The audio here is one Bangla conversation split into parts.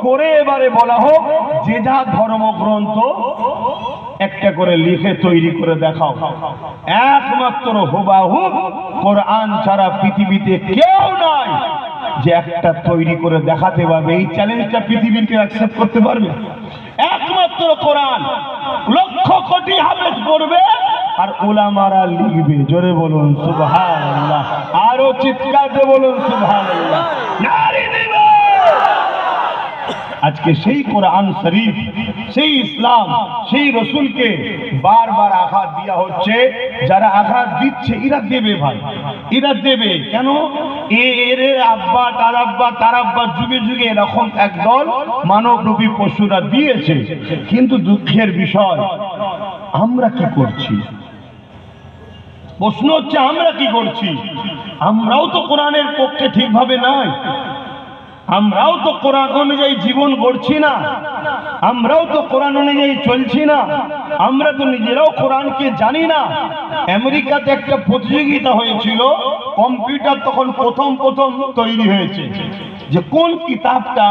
করে এবারে বলা হোক যে যা ধর্মগ্রন্থ একটা করে লিখে তৈরি করে দেখাও। একমাত্র হুবাহুব কোরআন ছাড়া পৃথিবীতে কেউ নাই যে একটা তৈরি করে দেখাতে পারবে। এই চ্যালেঞ্জটা পৃথিবীর কেউ অ্যাকসেপ্ট করতে পারবে? একমাত্র কোরআন। লক্ষ কোটি হাফেজ পড়বে আর উলামারা লিখবে। জোরে বলুন সুবহানাল্লাহ, আরো চিৎকার দিয়ে বলুন সুবহানাল্লাহ। নারী দিবে আজকে সেই কোরআন শরীফ, সেই ইসলাম, সেই রসুলকে বারবার আঘাত দেওয়া হচ্ছে। যারা আঘাত দিচ্ছে এরা দেবে ভাই, এরা দেবে কেন? এর আব্বা তার আব্বা যুগে যুগে এরকম একদল মানবরূপী পশুরা দিয়েছে। কিন্তু দুঃখের বিষয় আমরা কি করছি? প্রশ্ন হচ্ছে আমরা কি করছি? আমরাও তো কোরআনের পক্ষে ঠিকভাবে নাই। আমরাও তো কোরআন অনুযায়ী জীবন গড়ছি না, আমরাও তো কোরআন অনুযায়ী চলছি না, আমরা তো নিজেরাও কোরআনকে জানি না। আমেরিকাতে একটা প্রতিযোগিতা হয়েছিল, কম্পিউটার তখন প্রথম তৈরি হয়েছে, যে কোন কিতাবটা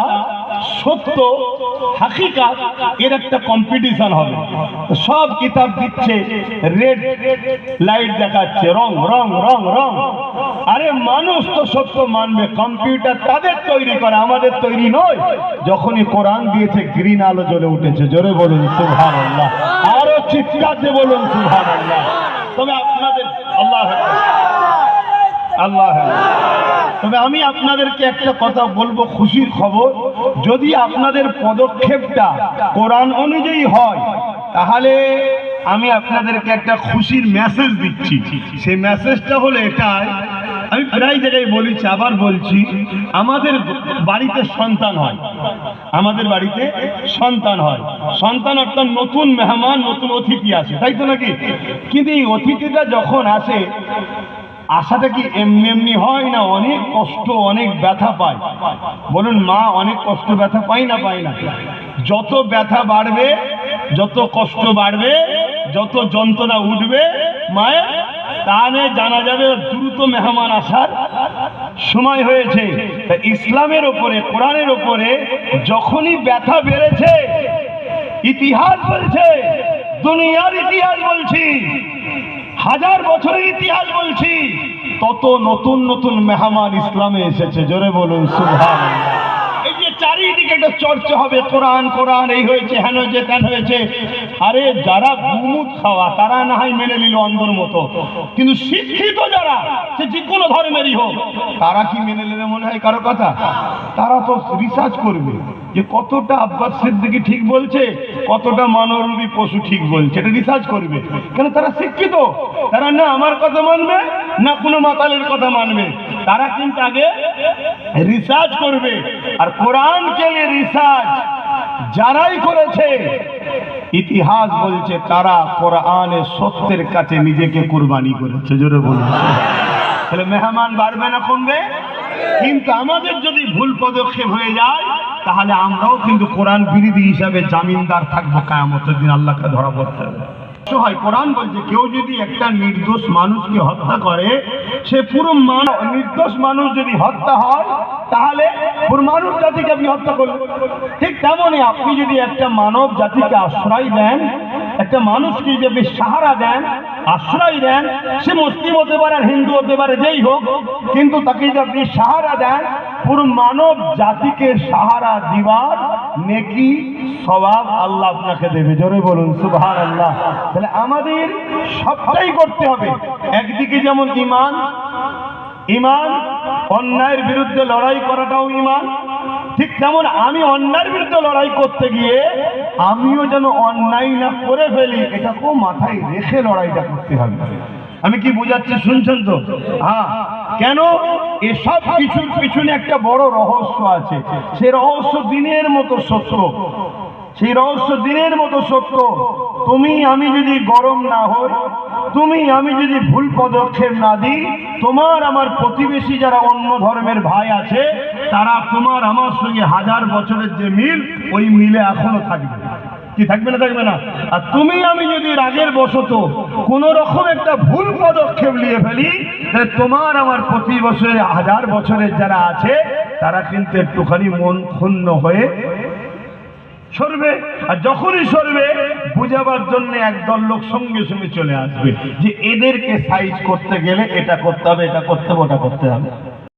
সত্য হাকিকাত এর একটা কম্পিটিশন হবে। সব কিতাব দিচ্ছে, রেড লাইট দেখাচ্ছে, রং রং রং রং। আরে মানুষ তো সত্য মানবে, কম্পিউটার তাদের তৈরি করে, আমাদের তৈরি নয়। যখনই কোরআন দিয়েছে গ্রিন আলো জ্বলে উঠেছে। জোরে বলুন সুবহানাল্লাহ, আরো চিৎকার দিয়ে বলুন সুবহানাল্লাহ। তবে আপনাদের আল্লাহ তবে আমি আপনাদেরকে একটা কথা বলবো, খুশির খবর। যদি আপনাদের পদক্ষেপটা কোরআন অনুযায়ী হয় তাহলে আমি আপনাদেরকে একটা খুশির মেসেজ দিচ্ছি। সেই মেসেজটা হলো এটাই, আমি প্রায় জায়গায় বলেছি, আবার বলছি, আমাদের বাড়িতে সন্তান হয়, আমাদের বাড়িতে সন্তান হয়। সন্তান অর্থাৎ নতুন মেহমান, নতুন অতিথি আসে, তাই তো নাকি? কিন্তু এই অতিথিটা যখন আসে, আশাটা কি এমনি এমনি হয় না? অনেক কষ্ট, অনেক ব্যথা পায়। বলুন মা অনেক কষ্ট ব্যথা পাই না? পাই না? যত ব্যথা বাড়বে, যত কষ্ট বাড়বে, যত যন্ত্রণা উঠবে মায়ের, তাহলে জানা যাবে দ্রুত মেহমান আসার সময় হয়েছে। ইসলামের ওপরে, কোরআনের ওপরে যখনই ব্যথা বেড়েছে, ইতিহাস বলছে, দুনিয়ার ইতিহাস বলছি, 1000 বছরের ইতিহাস বলছি, তত নতুন নতুন মেহমান ইসলামে এসেছে। জোরে বলুন সুবহানাল্লাহ। এই যে চারিদিকে একটা চর্চা হবে, কোরআন কোরআন, এই হয়েছে, হেন হয়েছে, তেন হয়েছে। আরে যারা গুমুট খাওয়া তারা না হয় মেনে নিল অন্ধর মতো, কিন্তু শিক্ষিত যারা, সে যে কোনো ধর্মেরই হোক, তারা কি মেনে নেবে মনে হয় কারো কথা? তারা তো রিসার্চ করবে যে কতটা আব্বাস সিদ্দিকী ঠিক বলছে, কতটা মানবরূপী পশু ঠিক বলছে, এটা রিসার্চ করবে। কেন? তারা শিক্ষিত। তারা না আমার কথা মানবে, না কোনো মাতালের কথা মানবে, তারা কিন্তু আগে রিসার্চ করবে। আর কোরআনকে নিয়ে রিসার্চ যারাই করেছে, ইতিহাস বলছে তারা কোরআনের সত্যের কাছে নিজেকে কুরবানি করেছে। জোরে বলুন। তাহলে মেহমান বাড়বে না কমবে? কিন্তু আমাদের যদি ভুল পদক্ষেপ হয়ে যায় তাহলে আমরাও কিন্তু কোরআন বিরোধী হিসাবে জামিনদার থাকবো কিয়ামতের দিন, আল্লাহকে ধরা পড়তে হবে। কোরআন বলছে কেউ যদি একটা নির্দোষ মানুষকে হত্যা করে, সে পুরো নির্দোষ মানুষ যদি হত্যা হয় তাহলে পুরো মানব জাতিকে আপনি হত্যা করলেন। ঠিক তেমনই আপনি যদি একটা মানব জাতিকে আশ্রয় দেন, একটা মানুষকে যদি আপনি সাহারা দেন, আশ্রয় দেন, সে মুসলিম হতে পারে আর হিন্দু হতে পারে, যেই হোক, কিন্তু তাকে যদি আপনি সাহারা দেন, পুরো মানব জাতিকে সাহারা দিবার নেকি সওয়াব আল্লাহ আপনাকে দেবে। জোরে বলুন সুবহানাল্লাহ। তাহলে আমাদের সবটাই করতে হবে। একদিকে যেমন ঈমান, ঈমান অন্যায়ের বিরুদ্ধে লড়াই করাটাও ঈমান, ঠিক তেমন আমি অন্যায়ের বিরুদ্ধে লড়াই করতে গিয়ে আমিও যেন অন্যায় না করে ফেলি, এটাকেও মাথায় রেখে লড়াইটা করতে হবে। আমি কি বোঝাচ্ছি শুনছেন তো? হ্যাঁ। কেন? এসব কিছুর পিছনে একটা বড় রহস্য আছে। সেই রহস্য দিনের মতো সত্য, সেই রহস্য দিনের মতো সত্য। তুমি আমি যদি গরম না হই, তুমি আমি যদি ভুল পদক্ষেপ না দিই, তোমার আমার প্রতিবেশী যারা অন্য ধর্মের ভাই আছে, তারা তোমার আমার সঙ্গে 1000 বছরের যে মিল, ওই মিলে এখনো থাকবে। কি থাকবে না? থাকবে না? আর তুমি আমি যদি রাগের বশত কোন রকম একটা ভুল পদক্ষেপ নিয়ে ফেলি, তাহলে তোমার আমার প্রতি বছরে 1000 বছরের যারা আছে তারা কিন্তু একটুখানি মন ক্ষুণ্ণ হয়ে সরবে, আর যখনই সরবে বুঝাবার জন্য একদল লোক সঙ্গে সঙ্গে চলে আসবে যে এদেরকে সাইজ করতে গেলে এটা করতে হবে, এটা করতে হবে, ওটা করতে হবে।